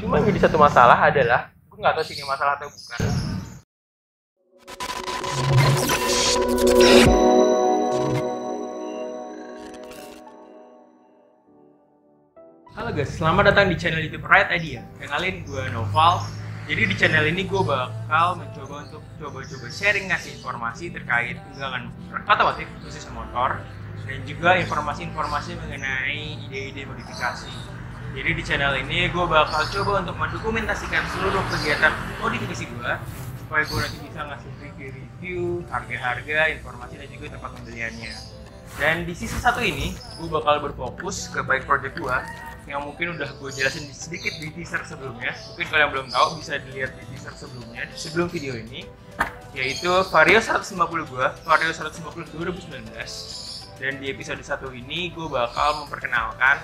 Cuma yang jadi satu masalah adalah gue nggak tahu sih ini masalah atau bukan. Halo guys, selamat datang di channel YouTube Right Idea. Kenalin, gue Noval. Jadi di channel ini gue bakal mencoba untuk coba-coba sharing ngasih informasi terkait tunggangan otomotif khususnya motor, dan juga informasi-informasi mengenai ide-ide modifikasi. Jadi di channel ini gue bakal coba untuk mendokumentasikan seluruh kegiatan modifikasi gue, supaya gue nanti bisa ngasih review, harga-harga, informasi, dan juga tempat pembeliannya. Dan di sisi satu ini, gue bakal berfokus ke bike project gue yang mungkin udah gue jelasin sedikit di teaser sebelumnya. Mungkin kalau yang belum tahu bisa dilihat di teaser sebelumnya, sebelum video ini, yaitu Vario 150 gue, Vario 150 2019. Dan di episode 1 ini gue bakal memperkenalkan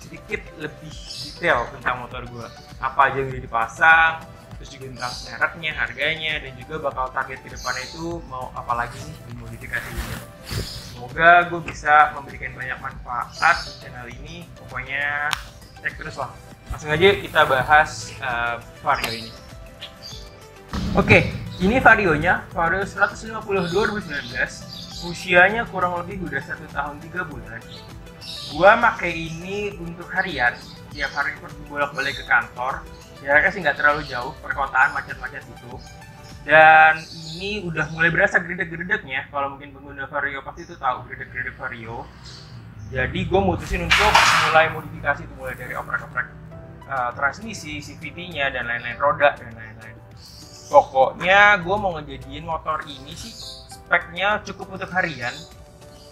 sedikit lebih detail tentang motor gue, apa aja yang udah dipasang, terus juga tentang mereknya, harganya, dan juga bakal target ke depannya itu mau apa lagi nih di modifikasi ini. Semoga gue bisa memberikan banyak manfaat di channel ini. Pokoknya cek terus lah. Langsung aja kita bahas Vario ini. Oke, ini Varionya, Vario 150 2019. Usianya kurang lebih udah 1 tahun 3 bulan. Gua pakai ini untuk harian, tiap hari pergi bolak-balik ke kantor. Jaraknya sih nggak terlalu jauh, perkotaan macet-macet itu. Dan ini udah mulai berasa gredek-gredeknya. Kalau mungkin pengguna Vario pasti itu tahu gredek-gredek Vario. Jadi gue mutusin untuk mulai modifikasi itu, mulai dari oprek-oprek transmisi, CVT-nya, dan lain-lain, roda dan lain-lain. Pokoknya gue mau ngejadiin motor ini sih speknya cukup untuk harian.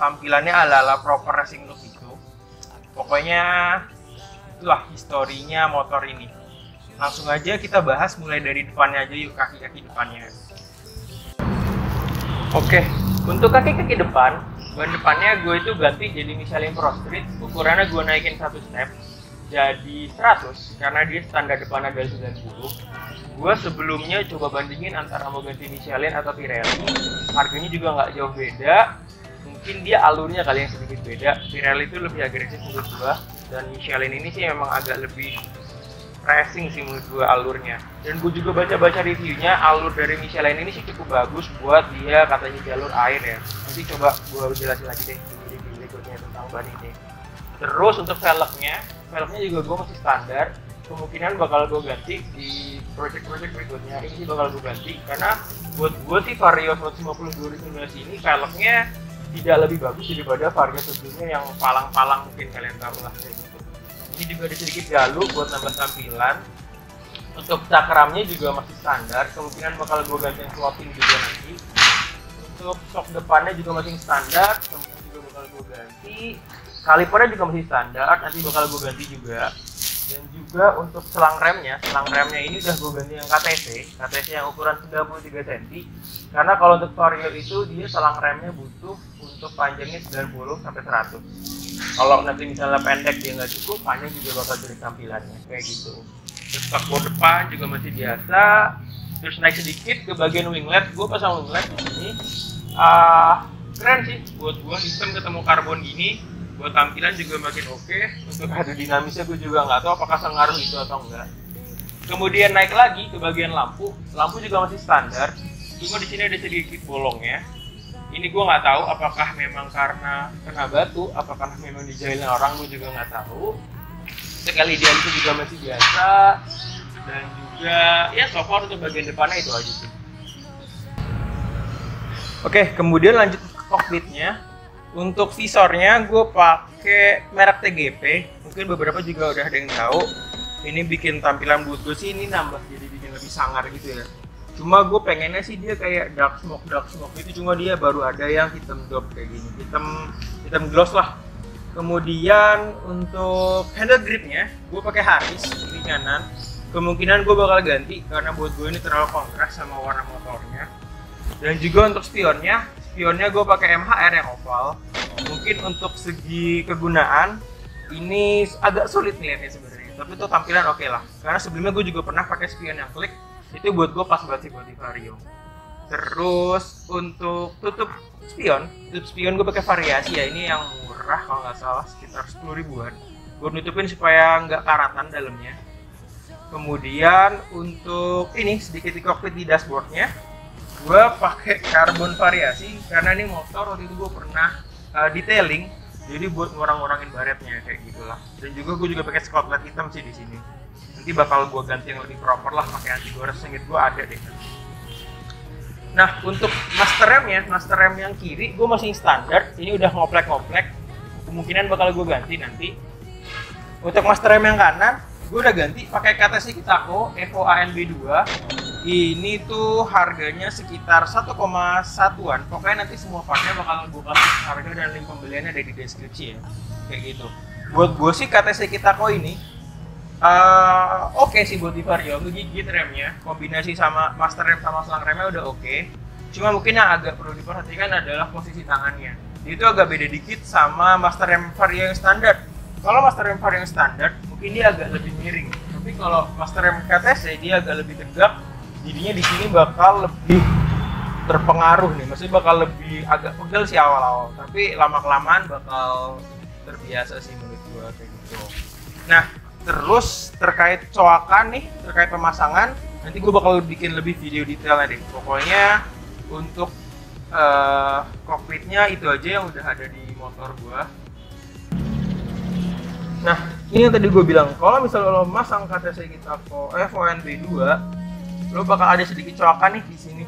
Tampilannya ala-ala proper racing look itu. Pokoknya itulah historinya motor ini. Langsung aja kita bahas mulai dari depannya aja yuk, kaki-kaki depannya. Oke, untuk kaki-kaki depan, ban depannya gue itu ganti jadi Michelin Pro Street. Ukurannya gue naikin 1 step jadi 100 karena dia standar depannya dari 90. Gue sebelumnya coba bandingin antara mau ganti Michelin atau Pirelli. Harganya juga nggak jauh beda. Mungkin dia alurnya kali yang sedikit beda. Pirelli itu lebih agresif menurut gue, dan Michelin ini sih memang agak lebih racing sih menurut gue alurnya. Dan gue juga baca-baca reviewnya, alur dari Michelin ini sih cukup bagus buat dia katanya jalur air ya. Nanti coba gue jelasin lagi deh di review berikutnya tentang ban ini. Terus untuk velgnya juga gue masih standar. Kemungkinan bakal gue ganti di project-project berikutnya. Ini sih bakal gue ganti karena buat gue sih Vario 150 2019 ini velgnya tidak lebih bagus daripada Vario sebelumnya yang palang-palang, mungkin kalian tahu lah kayak gitu. Ini juga ada sedikit galu buat nambah tampilan. Untuk cakramnya juga masih standar, kemungkinan bakal gue ganti yang floating juga nanti. Untuk shock depannya juga masih standar, kemungkinan juga bakal gue ganti. Kalipernya juga masih standar, nanti bakal gue ganti juga. Dan juga untuk selang remnya ini udah gue ganti yang KTC yang ukuran 93 cm. Karena kalau untuk Vario itu dia selang remnya butuh untuk panjangnya 90 sampai 100. Kalau nanti misalnya pendek dia nggak cukup, panjang juga bakal jadi tampilannya kayak gitu. Terus spakbor depan juga masih biasa. Terus naik sedikit ke bagian winglet, gue pasang winglet di sini. Keren sih buat gue, sistem ketemu karbon gini. Buat tampilan juga makin oke. Untuk aerodinamisnya gue juga nggak tahu apakah sengaruh itu atau enggak. Kemudian naik lagi ke bagian lampu juga masih standar. Cuma di sini ada sedikit bolongnya. Ini gue nggak tahu apakah memang karena kena batu, apakah memang dijahilin orang, gue juga nggak tahu. Sekali dia itu juga masih biasa. Dan juga ya so far untuk bagian depannya itu aja sih. Oke, kemudian lanjut ke cockpitnya. Untuk visornya gue pakai merek TGP. Mungkin beberapa juga udah ada yang tahu. Ini bikin tampilan buat gue sih ini nambah, jadi bikin lebih sangar gitu ya. Cuma gue pengennya sih dia kayak dark smoke gitu. Cuma dia baru ada yang hitam dop kayak gini, hitam gloss lah. Kemudian untuk handle gripnya gue pakai Harris kiri kanan. Kemungkinan gue bakal ganti karena buat gue ini terlalu kontras sama warna motornya. Dan juga untuk spionnya gue pakai MHR yang oval. Mungkin untuk segi kegunaan ini agak sulit ngeliatnya sebenarnya, tapi itu tampilan oke lah. Karena sebelumnya gue juga pernah pakai spion yang klik, itu buat gue pas banget sih buat di Vario. Terus untuk tutup spion gue pakai variasi ya, ini yang murah kalau nggak salah sekitar 10 ribuan. Gue nutupin supaya nggak karatan dalamnya. Kemudian untuk ini sedikit di cockpit di dashboardnya, gue pakai karbon variasi karena ini motor waktu itu gue pernah detailing, jadi buat ngurang-ngurangin baretnya kayak gitulah. Dan juga gue juga pakai spotlight hitam sih di sini. Nanti bakal gue ganti yang lebih proper lah, pakai anti gores sengit gue ada deh. Nah untuk master rem yang kiri gue masih standar, ini udah ngoplek-ngoplek, kemungkinan bakal gue ganti nanti. Untuk master rem yang kanan gue udah ganti pakai KTC Kitako Evo ANB2. Ini tuh harganya sekitar 1,1an. Pokoknya nanti semua partnya bakal gue kasih harga dan link pembeliannya ada di deskripsi ya, kayak gitu. Buat gue sih KTC Kitako ini oke sih buat di Vario, ngegigit remnya, kombinasi sama master rem sama selang remnya udah oke. Cuma mungkin yang agak perlu diperhatikan adalah posisi tangannya. Dia itu agak beda dikit sama master rem Vario yang standar. Kalau master rem Vario yang standar, mungkin dia agak lebih miring. Tapi kalau master rem KTC dia agak lebih tegak. Jadinya di sini bakal lebih terpengaruh nih. Maksudnya bakal lebih agak pegel sih awal-awal. Tapi lama-kelamaan bakal terbiasa sih menurut gua kayak gitu. Nah, terus terkait coakan nih, terkait pemasangan, nanti gua bakal bikin lebih video detailnya deh. Pokoknya untuk cockpitnya itu aja yang udah ada di motor gua. Nah, ini yang tadi gue bilang, kalau misalnya lo masang KTC Kitako Evo ANB2, lo bakal ada sedikit coakan nih di sini,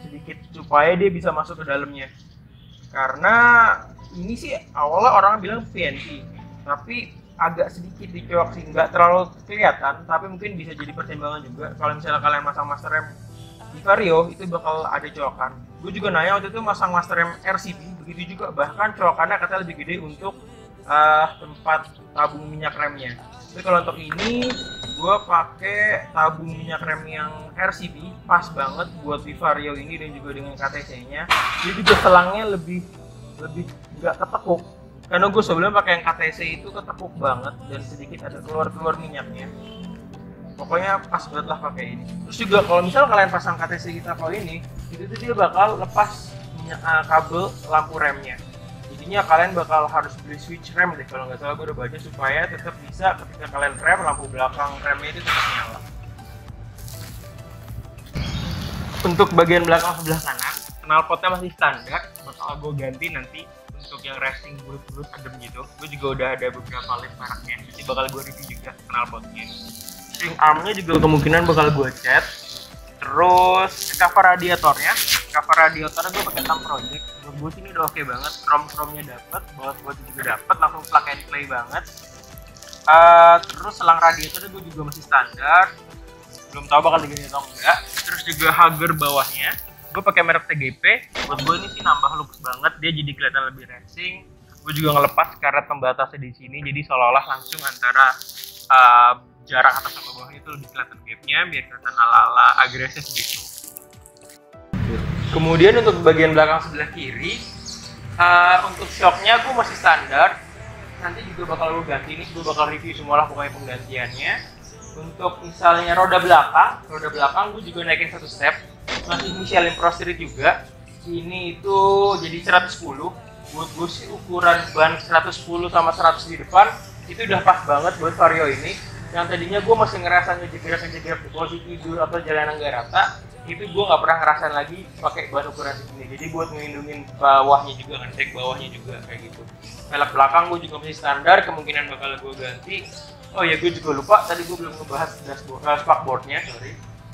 sedikit supaya dia bisa masuk ke dalamnya. Karena ini sih awalnya orang bilang PNP, tapi agak sedikit dicoak sih, nggak terlalu kelihatan, tapi mungkin bisa jadi pertimbangan juga. Kalau misalnya kalian masang master rem di Vario, itu bakal ada coakan. Gue juga nanya waktu itu masang master rem RCB, begitu juga, bahkan coakannya katanya lebih gede untuk tempat tabung minyak remnya. Tapi kalau untuk ini gue pakai tabung minyak rem yang RCB, pas banget buat di Vario ini dan juga dengan KTC-nya. Dia juga selangnya lebih nggak ketekuk. Karena gue sebelumnya pakai yang KTC itu ketekuk banget dan sedikit ada keluar minyaknya. Pokoknya pas banget lah pakai ini. Terus juga kalau misalnya kalian pasang KTC kita kalau ini, itu tuh dia bakal lepas kabel lampu remnya. Jadinya kalian bakal harus beli switch rem deh kalau nggak salah, gue udah baca, supaya tetap bisa ketika kalian rem, lampu belakang remnya itu tetap nyala. Untuk bagian belakang sebelah kanan, knalpotnya masih standar, bakal gue ganti nanti untuk yang racing bulut-bulut adem gitu. Gue juga udah ada beberapa list mereknya, jadi bakal gue review juga knalpotnya. String armnya juga kemungkinan bakal gue cat. Terus cover radiatornya gue pakai Tam Project. Buat gue sini udah oke banget, chrome-nya dapet, buat juga dapet, langsung plug and play banget. Terus selang radiatornya gue juga masih standar, belum tahu bakal diganti atau enggak. Terus juga hager bawahnya gue pakai merek TGP. Buat gue ini sih nambah looks banget, dia jadi kelihatan lebih racing. Gue juga ngelepas karet pembatasnya di sini, jadi seolah-olah langsung antara jarak atas sama bawah itu lebih kelihatan gapnya, biar kelihatan ala-ala agresif gitu. Kemudian untuk bagian belakang sebelah kiri, untuk shocknya gue masih standar. Nanti juga bakal gue ganti, ini gue bakal review semua lah pokoknya penggantiannya. Untuk misalnya roda belakang gue juga naikin satu step, masih Michelin Pro Street juga. Ini itu jadi 110. Buat gue sih ukuran ban 110 sama 100 di depan itu udah pas banget buat Vario ini. Yang tadinya gue masih ngerasa ngejegrek di posisi tidur atau jalan yang gak rata, itu gue nggak pernah ngerasain lagi pakai ban ukuran segini. Jadi buat ngelindungin bawahnya juga, ngecek bawahnya juga kayak gitu. Velg belakang gue juga masih standar, kemungkinan bakal gue ganti. Oh ya, gue juga lupa tadi gue belum ngebahas spakboardnya,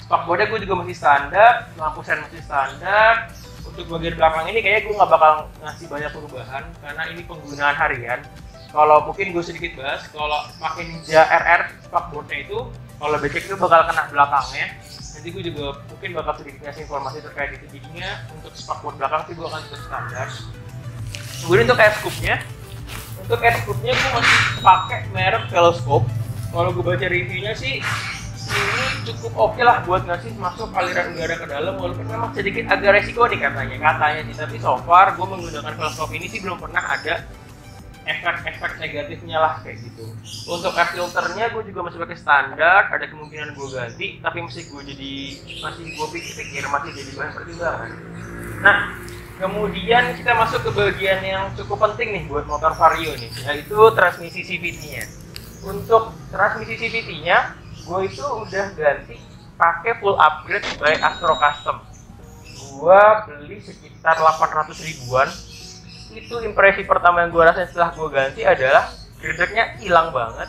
spakboardnya gue juga masih standar, lampu sen masih standar. Untuk bagian belakang ini kayaknya gue nggak bakal ngasih banyak perubahan karena ini penggunaan harian. Kalau mungkin gue sedikit bahas, kalau pakai Ninja RR spakboardnya itu, kalau becek itu bakal kena belakangnya. Nanti gue juga mungkin bakal sedikit ngasih informasi terkait itu. Jadinya untuk spakboard belakang sih gue akan tetap standar. Kemudian untuk air scoop-nya gue masih pakai merek Veloscope. Kalau gue baca reviewnya sih ini cukup oke lah buat ngasih masuk aliran udara ke dalam, walaupun memang sedikit agak resiko nih katanya sih. Tapi so far gue menggunakan Veloscope ini sih belum pernah ada efek negatifnya lah kayak gitu. Untuk air filternya gue juga masih pakai standar, ada kemungkinan gue ganti, tapi masih gue pikir masih jadi bahan pertimbangan. Nah, kemudian kita masuk ke bagian yang cukup penting nih buat motor Vario nih, yaitu transmisi CVT-nya. Untuk transmisi CVT-nya gue itu udah ganti pakai full upgrade by Astro Custom. Gue beli sekitar 800 ribuan. Itu impresi pertama yang gue rasain setelah gue ganti adalah gredeknya hilang banget,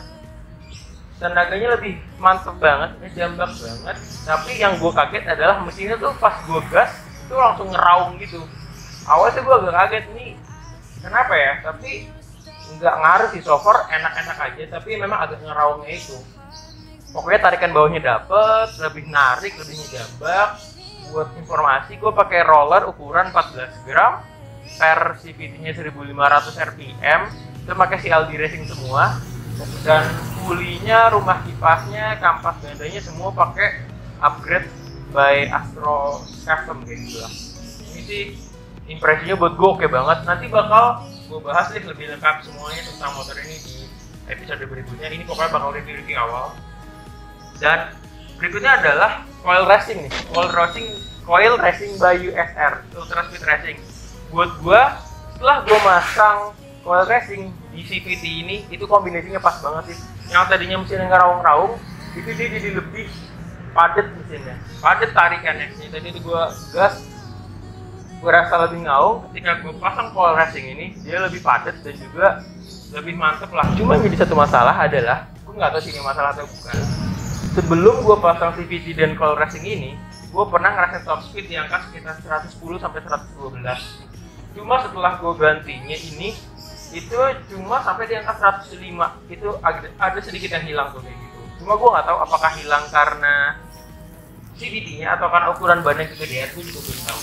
tenaganya lebih mantep banget, ngejambak banget. Tapi yang gue kaget adalah mesinnya tuh pas gue gas itu langsung ngeraung gitu. Awalnya tuh gue agak kaget nih kenapa ya, tapi nggak ngaruh sih, so far enak-enak aja, tapi memang agak ngeraungnya itu. Pokoknya tarikan bawahnya dapet, lebih narik, lebih ngejambak. Buat informasi, gue pakai roller ukuran 14 gram, per CVT-nya 1500 rpm, itu pakai CLD Racing semua, dan pulinya, rumah kipasnya, kampas gandanya semua pakai upgrade by Astro Custom kayak gitu lah. Ini sih impresinya buat gue oke banget. Nanti bakal gue bahas lebih lengkap semuanya tentang motor ini di episode berikutnya. Ini pokoknya bakal review awal. Dan berikutnya adalah coil racing nih, coil racing by USR, Ultra Speed Racing. Buat gua, setelah gua masang coil racing di CVT ini, itu kombinasinya pas banget sih. Yang tadinya mesinnya ngeraung-raung, itu dia jadi lebih padat mesinnya, padat tarikannya. Tadi itu gua gas, gua rasa lebih ngaung. Ketika gua pasang coil racing ini, dia lebih padat dan juga lebih mantep lah. Cuma jadi satu masalah adalah, gua nggak tahu sih ini masalah atau bukan. Sebelum gue pasang CVT dan coil racing ini, gue pernah ngerasain top speed di angka sekitar 110 sampai 112. Cuma setelah gue gantinya ini, itu cuma sampai di angka 105. Itu ada sedikit yang hilang tuh kayak gitu. Cuma gue nggak tahu apakah hilang karena CVT-nya atau karena ukuran ban yang kegedean, gue juga belum tahu.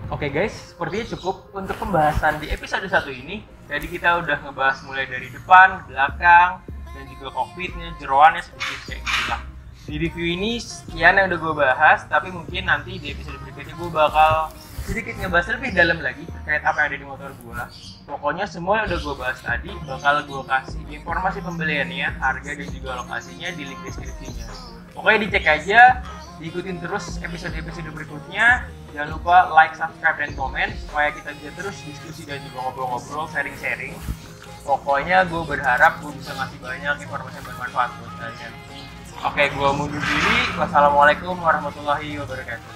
Oke guys, sepertinya cukup untuk pembahasan di episode 1 ini. Jadi kita udah ngebahas mulai dari depan, belakang, dan juga cockpitnya, jeroannya sedikit kayak gitu lah. Di review ini sekian yang udah gue bahas, tapi mungkin nanti di episode berikutnya gue bakal sedikit ngebahas lebih dalam lagi terkait apa yang ada di motor gue. Pokoknya semua yang udah gue bahas tadi bakal gue kasih informasi pembeliannya, harga dan juga lokasinya di link deskripsinya. Pokoknya dicek aja, diikutin terus episode-episode berikutnya. Jangan lupa like, subscribe, dan komen supaya kita bisa terus diskusi dan juga ngobrol-ngobrol, sharing-sharing. Pokoknya gue berharap gue bisa ngasih banyak informasi yang bermanfaat buat kalian. Oke, gue mundur diri. Wassalamualaikum warahmatullahi wabarakatuh.